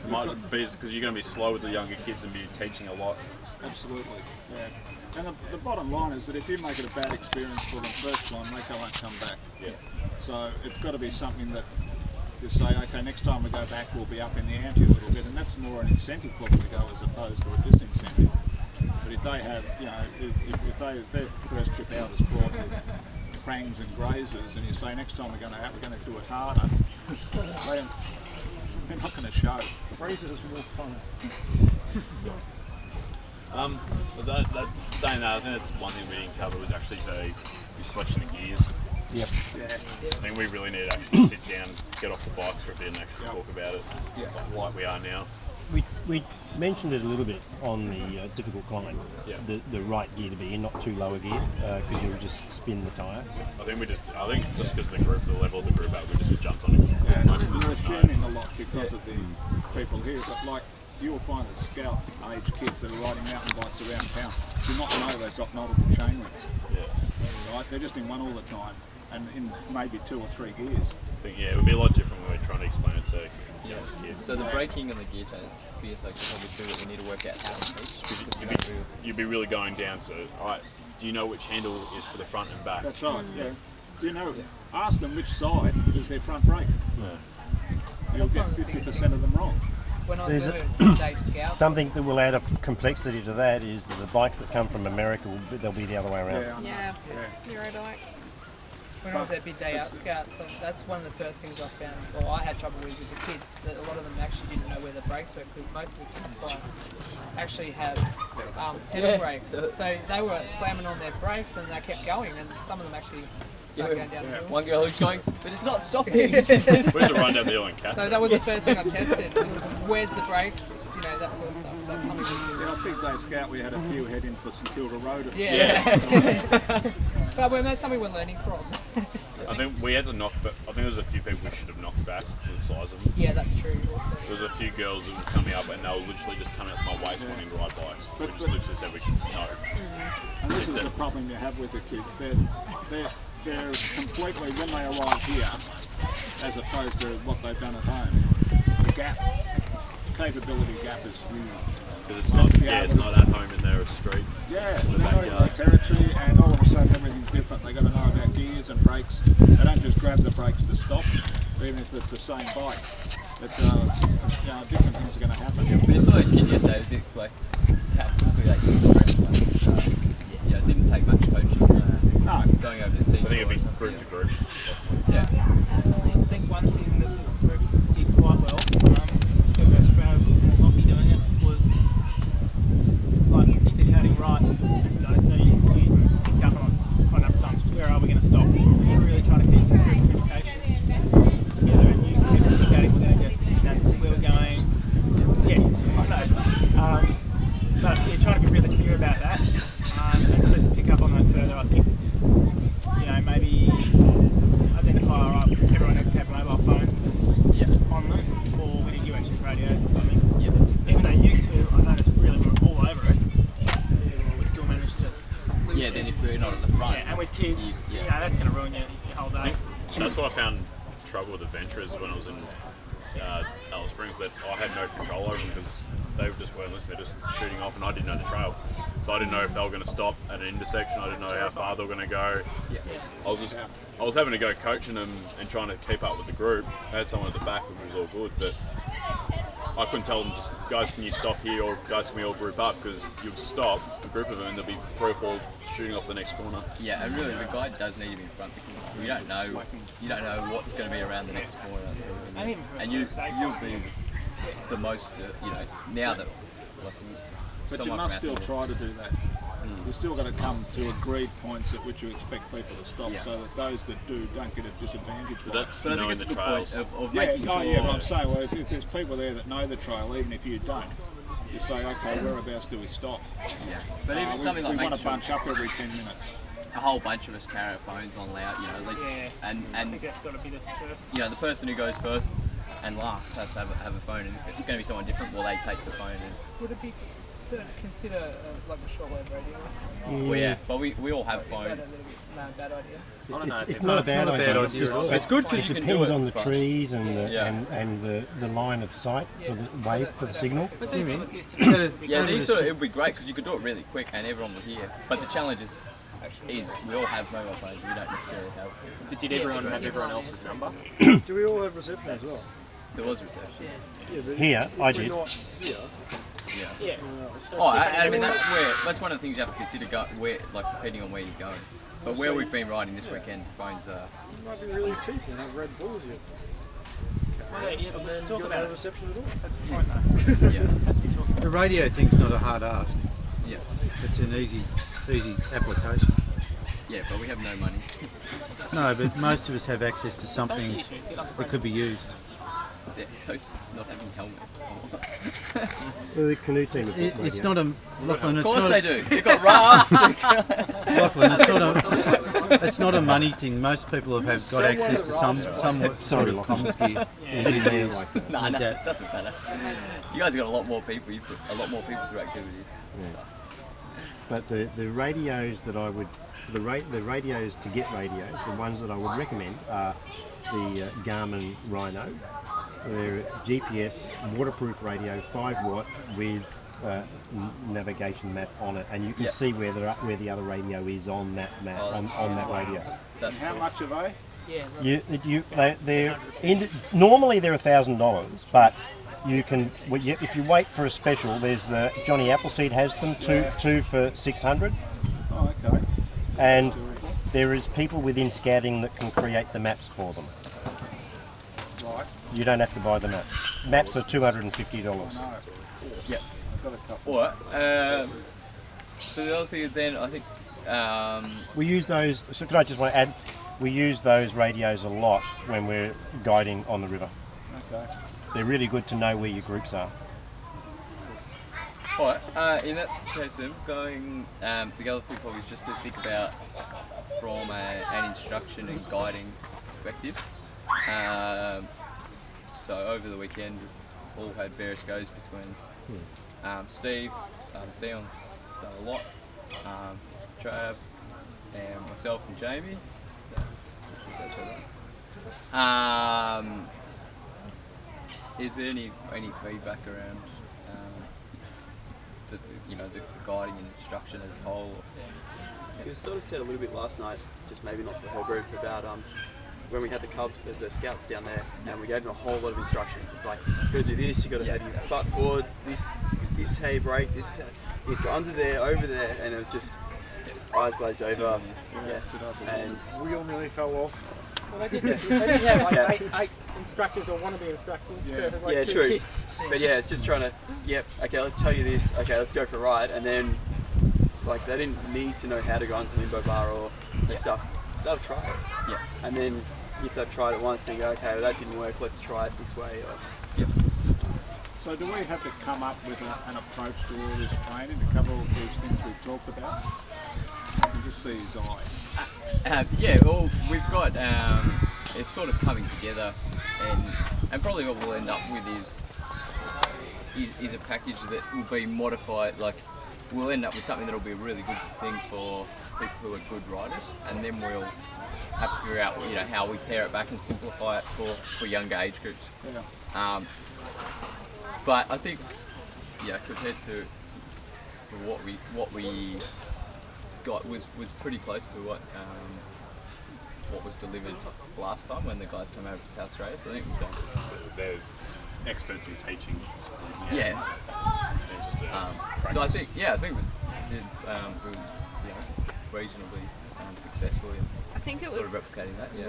Might be because you're going to be slow with the younger kids and be teaching a lot. Absolutely, yeah. And the bottom line is that if you make it a bad experience for them first time, they won't come back. Yeah. So it's got to be something that you say, okay, next time we go back, we'll be up in the ante a little bit, and that's more an incentive for them to go as opposed to a disincentive. But if they have, you know, if their first trip out is brought crangs and grazers, and you say next time we're going to do it harder, they're not going to show. Grazers is more fun. But that's saying that, I think that's one thing we didn't cover was actually the selection of gears. Yep. Yeah. I think we really need to actually sit down, get off the bikes for a bit and actually talk about it like we are now. We mentioned it a little bit on the difficult climb. Yeah. The right gear to be in, not too low a gear, because you'll just spin the tyre. I think just because of the group, the level of the group, we just jumped on it. Yeah, we're assuming a lot because of the people here. But like you'll find the scout age kids that are riding mountain bikes around town do not know they've got multiple chain rings. Yeah. Right? They're just in one all the time, and in maybe 2 or 3 gears. I think it would be a lot different when we're trying to explain it to kids. So the braking and the gear change is like obviously what we need to work out how to teach. You'd be really going down to, alright, do you know which handle is for the front and back? That's right, yeah. Do you know, ask them which side is their front brake. Yeah. You'll get 50% of them wrong. When I There's do day scout, something that will add a complexity to that is that the bikes that come from America, they'll be the other way around. Yeah, I know. Yeah, Eurobike. when I was at Big Day Out Scout, so that's one of the first things I found, well, I had trouble with the kids, that a lot of them actually didn't know where the brakes were, because most of the kids' bikes actually have pedal brakes. So they were slamming on their brakes and they kept going, and some of them actually started going down the hill. One girl who's going, but it's not stopping. We used to run down the hill in Catherine. So that was the first thing I tested. Where's the brakes? You know, that sort of stuff. That's something we do. Yeah, on Big Day Scout we had a few head in for St Kilda Road. But that's something we're learning from. I think we had to knock, but I think there was a few people we should have knocked back for the size of them. Yeah, that's true. Also. There was a few girls that were coming up and they were literally just coming up to my waist wanting to ride bikes. We just literally said we could no. And this is the problem you have with the kids. They're completely, when they arrive here, as opposed to what they've done at home, the capability gap is huge. Because it's not, it's not at home in their street. Yeah, they're not in their territory, and all of a sudden everything's different. They've got to know about gears and brakes. They don't just grab the brakes to stop, even if it's the same bike. It's, different things are going to happen. Yeah, but it's always kid yesterday, like how quickly they can progress. It didn't take much coaching. No. Going over to see. I think it'd be group to group. Yeah. I think one thing that the group did quite well, the Australia was not be doing it, was like indicating right, you picked up on up times, where are we going to stop? You're really trying to keep the communication together and you communicating without just where we're going. Yeah, I know. But trying to be really clear about that. And so to pick up on that further, I think, maybe identify, right, everyone needs to have mobile phones on them, or we need UHF radios or something. Yeah. Even though you two, I noticed really were all over it, we still managed to lose it. Then if we're not at the front. Yeah, and with kids, that's going to ruin your whole day. That's what I found trouble with adventurers when I was in Alice Springs, that I had no control over them because they just weren't listening, they're just shooting off, and I didn't know the trail. So I didn't know if they were going to stop at an intersection, I didn't know how far they were going to go. I was having to go coaching them and trying to keep up with the group. I had someone at the back, which was all good, but I couldn't tell them, just, guys, can you stop here, or guys, can we all group up, because you'll stop a group of them and there'll be 3 or 4 shooting off the next corner. Yeah, and really the guide does need to be in front, because you don't know what's going to be around the next corner. And you'll be the most, now that... But you must still try to do that. You've still got to come to agreed points at which you expect people to stop, so that those that do don't get a disadvantage. But that's knowing the trails. But I'm saying, well, if there's people there that know the trail, even if you don't, you say, okay, whereabouts do we stop? Yeah, but even something like we want to bunch up every 10 minutes. A whole bunch of us carry our phones on loud, and I think that's got to be the first. The person who goes first and last has to have a phone, and if it's going to be someone different, well, they take the phone. And Would it be consider like a shortwave radio or something? Well, yeah, but we all have Is that a phones. little bit bad idea? I don't know. It's not a bad idea. It's good because It you can do depends it on the fast. trees and the Yeah. and the line of sight for the wave for the signal. But these sort of distances. Yeah, these sort of, it would be great because you could do it really quick and everyone will hear. But the challenge is we all have mobile phones. We don't necessarily have. But did everyone have everyone else's number? Do we all have reception as well? There was reception. Yeah, but Here, I did. not here. Yeah. Oh, I mean that's one of the things you have to consider. Depending on where you're going. But where we've been riding this weekend, phones are. It might be really cheap and have Red Bulls yet. And then Talk you've got about no it. reception at all. That's the point, though. Yeah, Has to be talked about. The radio thing's not a hard ask. yeah, It's an easy application. yeah. But we have no money. No, but most of us have access to That's the something issue. Get off the that phone. could be used. Yeah, so it's not having helmets. The canoe team have got It's radio. not a Lachlan. Of It's course not they do. You've got rafts. Lachlan. It's not a money thing. Most people have got access to some sort of comms gear. No, Like no, that. doesn't matter. You guys got a lot more people. You put a lot more people through activities. But the radios that I would the radios to get radios, the ones that I would recommend are the Garmin Rhino. They're GPS waterproof radio, 5 watt with navigation map on it, and you can Yep. see where the other radio is on that map on that radio. That's How much are they? Yeah. Normally they're $1,000, but you can if you wait for a special. There's the Johnny Appleseed has them two for 600, Oh, okay. and there is people within Scouting that can create the maps for them. Right. You don't have to buy the maps. Maps are $250. No. Yep. I've got a couple. Alright. So the other thing is then I think We use those. So could I just want to add? We use those radios a lot when we're guiding on the river. Okay. They're really good to know where your groups are. alright, in that case then going the other thing probably is just to think about from an instruction and guiding perspective. So over the weekend we've all had various goes between Steve, Theon, done a lot, Trav, and myself and Jamie. Is there any feedback around the guiding and instruction as a whole? It was sort of said a little bit last night, just maybe not to the whole group, about when we had the Cubs, the scouts down there, and we gave them a whole lot of instructions. It's like, you got to do this, you got to have your butt forwards, this is how you brake, this is how you go under there, over there, and it was just eyes glazed over. Yeah, and We all nearly fell off. Well, they did have like eight instructors or wannabe instructors to like yeah, two true. kids. But yeah, it's just trying to, okay, let's tell you this, okay, let's go for a ride, and then, like, they didn't need to know how to go onto the limbo bar or the stuff. They'll try it. Yeah. And then if they've tried it once, they go, okay, well, that didn't work, let's try it this way. Or, So do we have to come up with an approach to all this training to cover all these things we've talked about? I can just see his eyes. Well, we've got it's sort of coming together, and probably what we'll end up with is a package that will be modified. Like we'll end up with something that'll be a really good thing for people who are good riders, and then we'll have to figure out how we pare it back and simplify it for younger age groups. Yeah. But I think compared to what we got was pretty close to what was delivered last time when the guys came over to South Australia. So I think we've done. They're experts in teaching. Yeah. It's just So I think it was reasonably successful in I think it sort was of replicating that. Yeah.